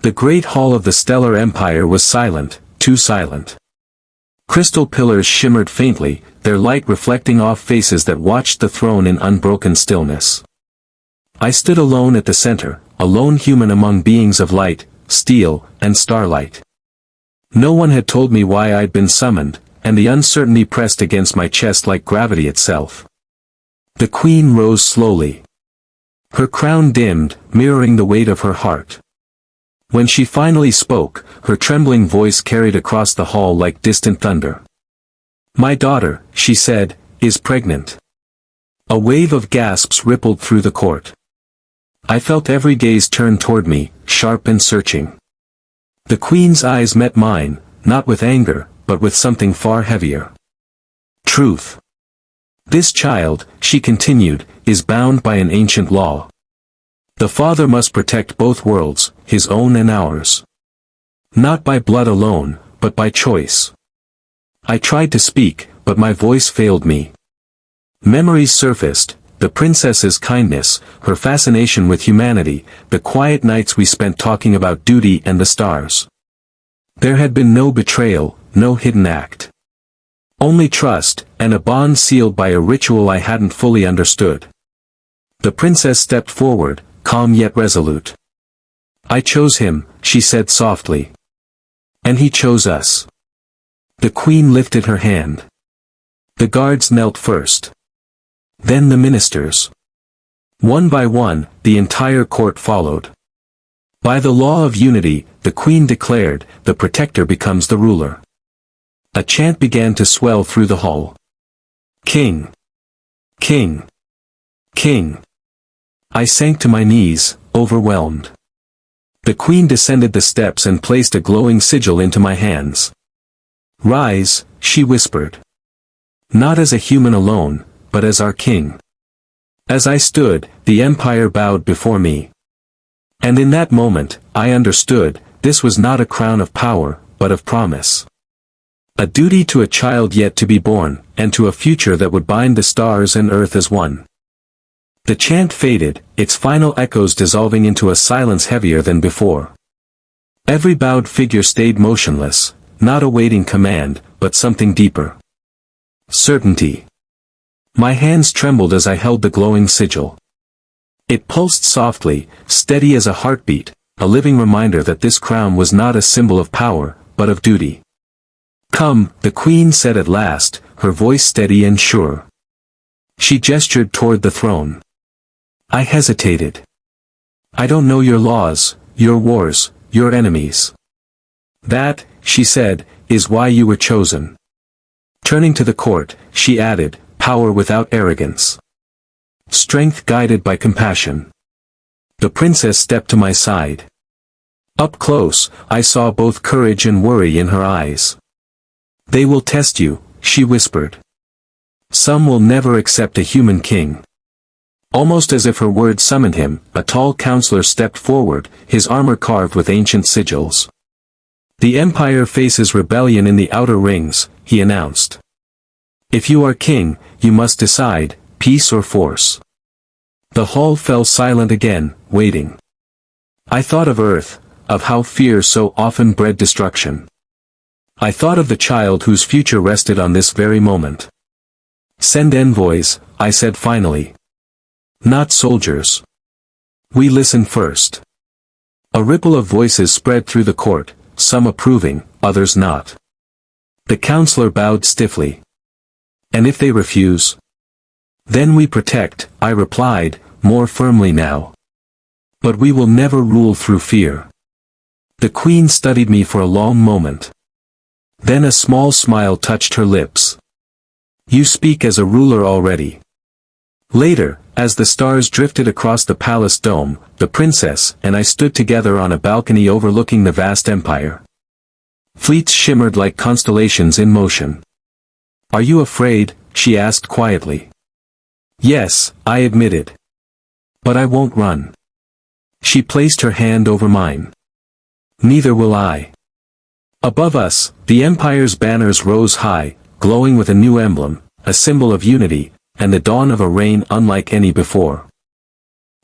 The great hall of the stellar empire was silent, too silent. Crystal pillars shimmered faintly, their light reflecting off faces that watched the throne in unbroken stillness. I stood alone at the center, a lone human among beings of light, steel, and starlight. No one had told me why I'd been summoned, and the uncertainty pressed against my chest like gravity itself. The queen rose slowly. Her crown dimmed, mirroring the weight of her heart. When she finally spoke, her trembling voice carried across the hall like distant thunder. "My daughter," she said, "is pregnant." A wave of gasps rippled through the court. I felt every gaze turn toward me, sharp and searching. The queen's eyes met mine, not with anger, but with something far heavier. Truth. "This child," she continued, "is bound by an ancient law. The father must protect both worlds, his own and ours. Not by blood alone, but by choice." I tried to speak, but my voice failed me. Memories surfaced, the princess's kindness, her fascination with humanity, the quiet nights we spent talking about duty and the stars. There had been no betrayal, no hidden act. Only trust, and a bond sealed by a ritual I hadn't fully understood. The princess stepped forward, calm yet resolute. "I chose him," she said softly. "And he chose us." The queen lifted her hand. The guards knelt first. Then the ministers. One by one, the entire court followed. "By the law of unity," the queen declared, "the protector becomes the ruler." A chant began to swell through the hall. "King! King! King!" I sank to my knees, overwhelmed. The queen descended the steps and placed a glowing sigil into my hands. "Rise," she whispered. "Not as a human alone, but as our king." As I stood, the empire bowed before me. And in that moment, I understood, this was not a crown of power, but of promise. A duty to a child yet to be born, and to a future that would bind the stars and earth as one. The chant faded, its final echoes dissolving into a silence heavier than before. Every bowed figure stayed motionless, not awaiting command, but something deeper. Certainty. My hands trembled as I held the glowing sigil. It pulsed softly, steady as a heartbeat, a living reminder that this crown was not a symbol of power, but of duty. "Come," the queen said at last, her voice steady and sure. She gestured toward the throne. I hesitated. "I don't know your laws, your wars, your enemies." "That," she said, "is why you were chosen." Turning to the court, she added, "Power without arrogance. Strength guided by compassion." The princess stepped to my side. Up close, I saw both courage and worry in her eyes. "They will test you," she whispered. "Some will never accept a human king." Almost as if her words summoned him, a tall counselor stepped forward, his armor carved with ancient sigils. "The empire faces rebellion in the outer rings," he announced. "If you are king, you must decide, peace or force." The hall fell silent again, waiting. I thought of Earth, of how fear so often bred destruction. I thought of the child whose future rested on this very moment. "Send envoys," I said finally. "Not soldiers. We listen first." A ripple of voices spread through the court, some approving, others not. The counselor bowed stiffly. "And if they refuse?" "Then we protect," I replied, more firmly now. "But we will never rule through fear." The queen studied me for a long moment. Then a small smile touched her lips. "You speak as a ruler already." Later, as the stars drifted across the palace dome, the princess and I stood together on a balcony overlooking the vast empire. Fleets shimmered like constellations in motion. "Are you afraid?" she asked quietly. "Yes," I admitted. "But I won't run." She placed her hand over mine. "Neither will I." Above us, the empire's banners rose high, glowing with a new emblem, a symbol of unity, and the dawn of a reign unlike any before.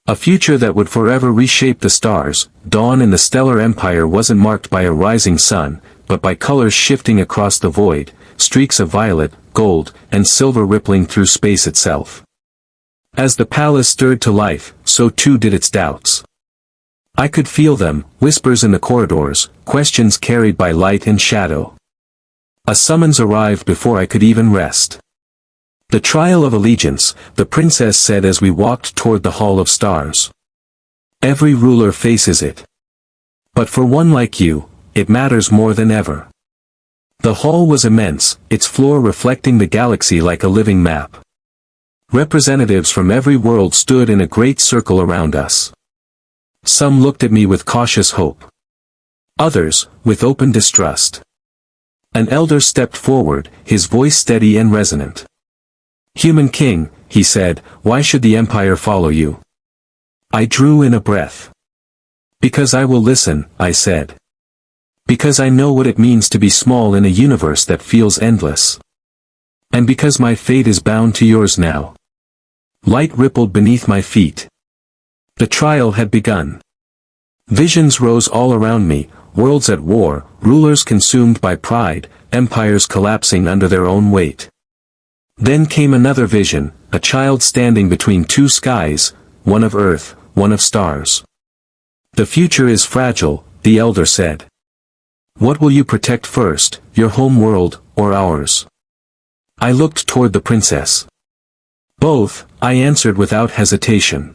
A future that would forever reshape the stars. Dawn in the stellar empire wasn't marked by a rising sun, but by colors shifting across the void, streaks of violet, gold, and silver rippling through space itself. As the palace stirred to life, so too did its doubts. I could feel them, whispers in the corridors, questions carried by light and shadow. A summons arrived before I could even rest. "The trial of allegiance," the princess said as we walked toward the Hall of Stars. "Every ruler faces it. But for one like you, it matters more than ever." The hall was immense, its floor reflecting the galaxy like a living map. Representatives from every world stood in a great circle around us. Some looked at me with cautious hope. Others, with open distrust. An elder stepped forward, his voice steady and resonant. "Human king," he said, "why should the empire follow you?" I drew in a breath. "Because I will listen," I said. "Because I know what it means to be small in a universe that feels endless. And because my fate is bound to yours now." Light rippled beneath my feet. The trial had begun. Visions rose all around me, worlds at war, rulers consumed by pride, empires collapsing under their own weight. Then came another vision, a child standing between two skies, one of earth, one of stars. "The future is fragile," the elder said. "What will you protect first, your home world, or ours?" I looked toward the princess. "Both," I answered without hesitation.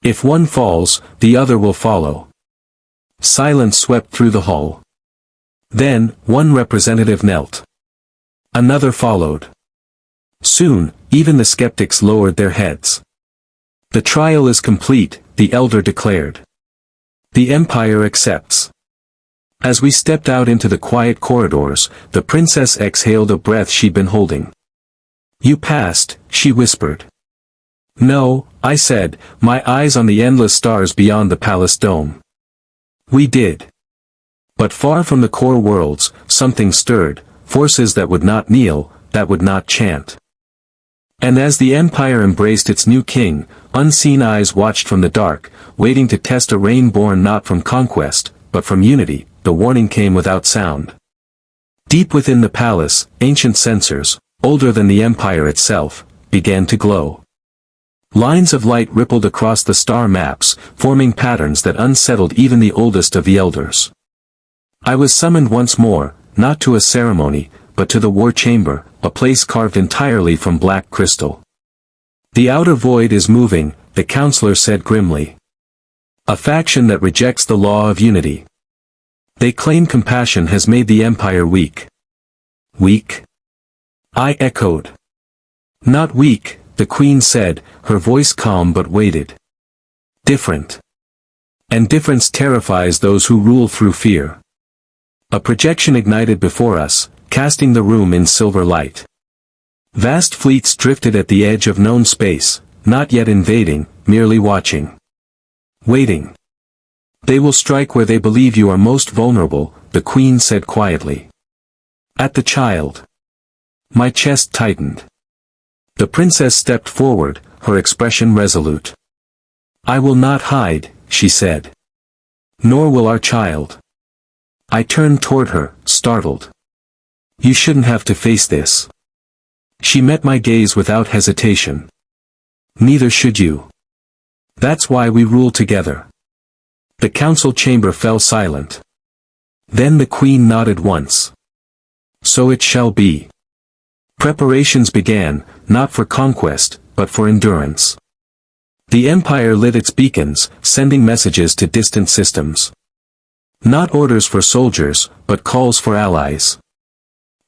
"If one falls, the other will follow." Silence swept through the hall. Then, one representative knelt. Another followed. Soon, even the skeptics lowered their heads. "The trial is complete," the elder declared. "The empire accepts." As we stepped out into the quiet corridors, the princess exhaled a breath she'd been holding. "You passed," she whispered. "No," I said, my eyes on the endless stars beyond the palace dome. "We did." But far from the core worlds, something stirred, forces that would not kneel, that would not chant. And as the empire embraced its new king, unseen eyes watched from the dark, waiting to test a reign born not from conquest, but from unity. The warning came without sound. Deep within the palace, ancient sensors, older than the empire itself, began to glow. Lines of light rippled across the star maps, forming patterns that unsettled even the oldest of the elders. I was summoned once more, not to a ceremony, but to the war chamber, a place carved entirely from black crystal. "The outer void is moving," the counselor said grimly. "A faction that rejects the law of unity. They claim compassion has made the empire weak." "Weak?" I echoed. "Not weak," the queen said, her voice calm but weighted. "Different. And difference terrifies those who rule through fear." A projection ignited before us, casting the room in silver light. Vast fleets drifted at the edge of known space, not yet invading, merely watching. Waiting. "They will strike where they believe you are most vulnerable," the queen said quietly. "At the child." My chest tightened. The princess stepped forward, her expression resolute. "I will not hide," she said. "Nor will our child." I turned toward her, startled. "You shouldn't have to face this." She met my gaze without hesitation. "Neither should you. That's why we rule together." The council chamber fell silent. Then the queen nodded once. "So it shall be." Preparations began, not for conquest, but for endurance. The empire lit its beacons, sending messages to distant systems. Not orders for soldiers, but calls for allies.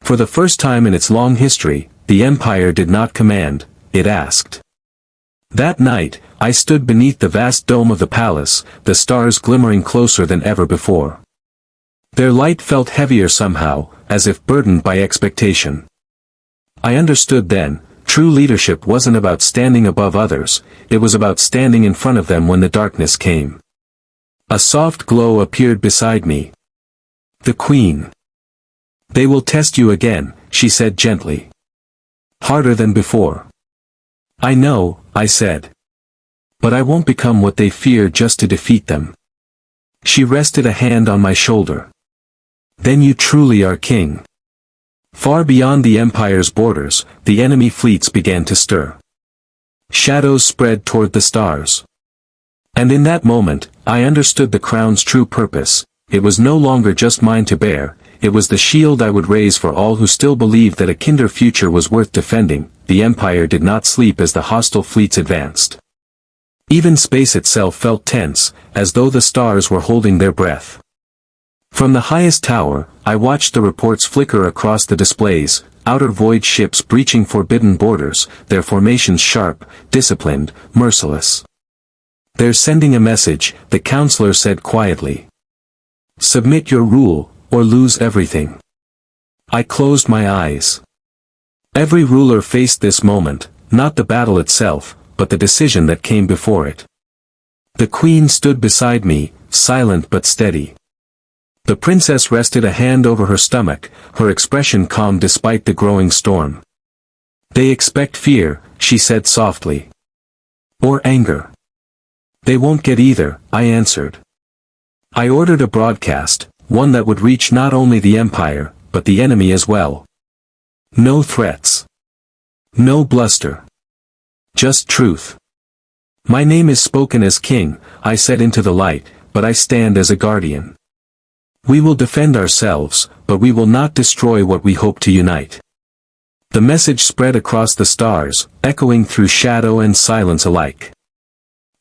For the first time in its long history, the empire did not command, it asked. That night, I stood beneath the vast dome of the palace, the stars glimmering closer than ever before. Their light felt heavier somehow, as if burdened by expectation. I understood then, true leadership wasn't about standing above others, it was about standing in front of them when the darkness came. A soft glow appeared beside me. The queen. "They will test you again," she said gently. "Harder than before." "I know," I said. But I won't become what they fear just to defeat them. She rested a hand on my shoulder. Then you truly are king. Far beyond the Empire's borders, the enemy fleets began to stir. Shadows spread toward the stars. And in that moment, I understood the crown's true purpose. It was no longer just mine to bear, it was the shield I would raise for all who still believed that a kinder future was worth defending. The Empire did not sleep as the hostile fleets advanced. Even space itself felt tense, as though the stars were holding their breath. From the highest tower, I watched the reports flicker across the displays, outer void ships breaching forbidden borders, their formations sharp, disciplined, merciless. "They're sending a message," the counselor said quietly. "Submit your rule, or lose everything." I closed my eyes. Every ruler faced this moment, not the battle itself, but the decision that came before it. The queen stood beside me, silent but steady. The princess rested a hand over her stomach, her expression calm despite the growing storm. "They expect fear," she said softly. "Or anger." "They won't get either," I answered. I ordered a broadcast, one that would reach not only the Empire, but the enemy as well. No threats. No bluster. Just truth. "My name is spoken as king," I said into the light, "but I stand as a guardian. We will defend ourselves, but we will not destroy what we hope to unite." The message spread across the stars, echoing through shadow and silence alike.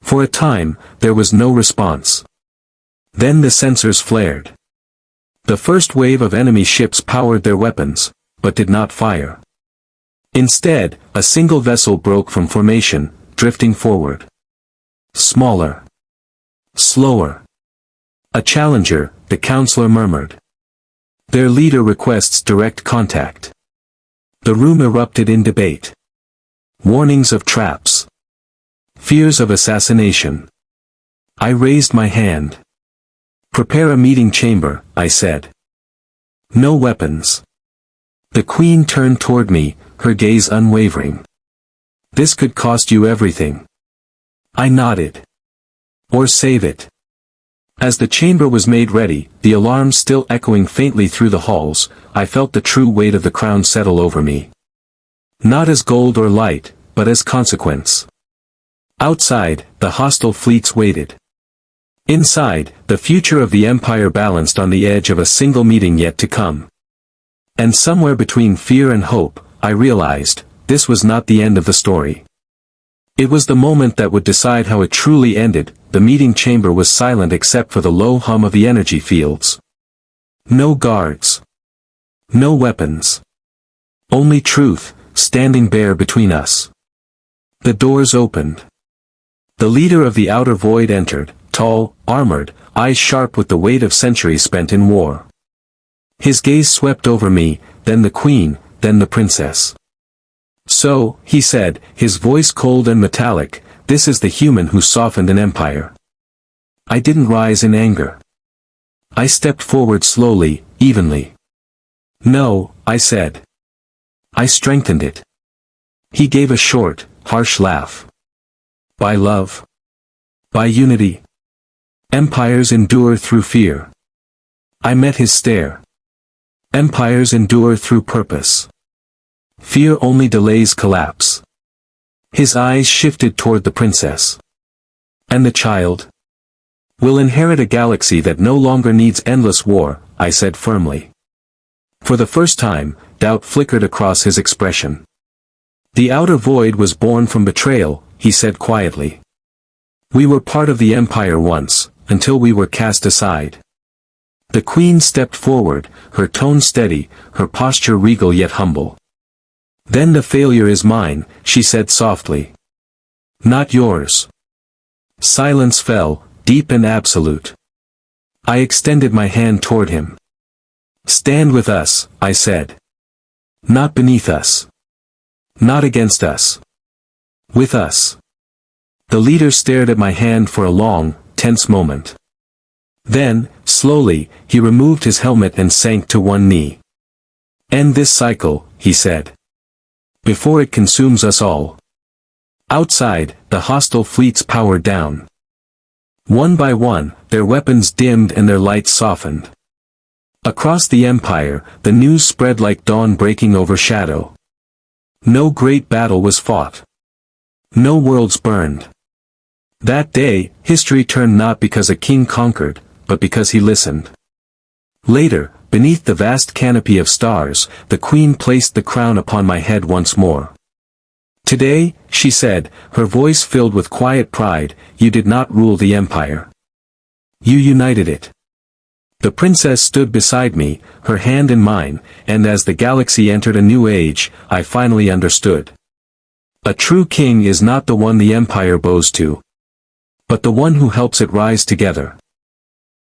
For a time, there was no response. Then the sensors flared. The first wave of enemy ships powered their weapons, but did not fire. Instead, a single vessel broke from formation, drifting forward. Smaller. Slower. "A challenger," the counselor murmured. "Their leader requests direct contact." The room erupted in debate. Warnings of traps. Fears of assassination. I raised my hand. "Prepare a meeting chamber," I said. "No weapons." The queen turned toward me, her gaze unwavering. "This could cost you everything." I nodded. "Or save it." As the chamber was made ready, the alarms still echoing faintly through the halls, I felt the true weight of the crown settle over me. Not as gold or light, but as consequence. Outside, the hostile fleets waited. Inside, the future of the Empire balanced on the edge of a single meeting yet to come. And somewhere between fear and hope, I realized, this was not the end of the story. It was the moment that would decide how it truly ended. The meeting chamber was silent except for the low hum of the energy fields. No guards. No weapons. Only truth, standing bare between us. The doors opened. The leader of the outer void entered, tall, armored, eyes sharp with the weight of centuries spent in war. His gaze swept over me, then the queen, then the princess. "So," he said, his voice cold and metallic, "this is the human who softened an empire." I didn't rise in anger. I stepped forward slowly, evenly. "No," I said. "I strengthened it." He gave a short, harsh laugh. "By love. By unity. Empires endure through fear." I met his stare. Empires endure through purpose. Fear only delays collapse. His eyes shifted toward the princess. "And the child? Will inherit a galaxy that no longer needs endless war," I said firmly. For the first time, doubt flickered across his expression. "The outer void was born from betrayal," he said quietly. "We were part of the Empire once, until we were cast aside." The queen stepped forward, her tone steady, her posture regal yet humble. "Then the failure is mine," she said softly. "Not yours." Silence fell, deep and absolute. I extended my hand toward him. "Stand with us," I said. "Not beneath us. Not against us. With us." The leader stared at my hand for a long, tense moment. Then, slowly, he removed his helmet and sank to one knee. "End this cycle," he said. "Before it consumes us all." Outside, the hostile fleets powered down. One by one, their weapons dimmed and their lights softened. Across the empire, the news spread like dawn breaking over shadow. No great battle was fought. No worlds burned. That day, history turned not because a king conquered, but because he listened. Later, beneath the vast canopy of stars, the queen placed the crown upon my head once more. Today, she said, her voice filled with quiet pride, you did not rule the empire. You united it. The princess stood beside me, her hand in mine, and as the galaxy entered a new age, I finally understood. A true king is not the one the empire bows to, but the one who helps it rise together.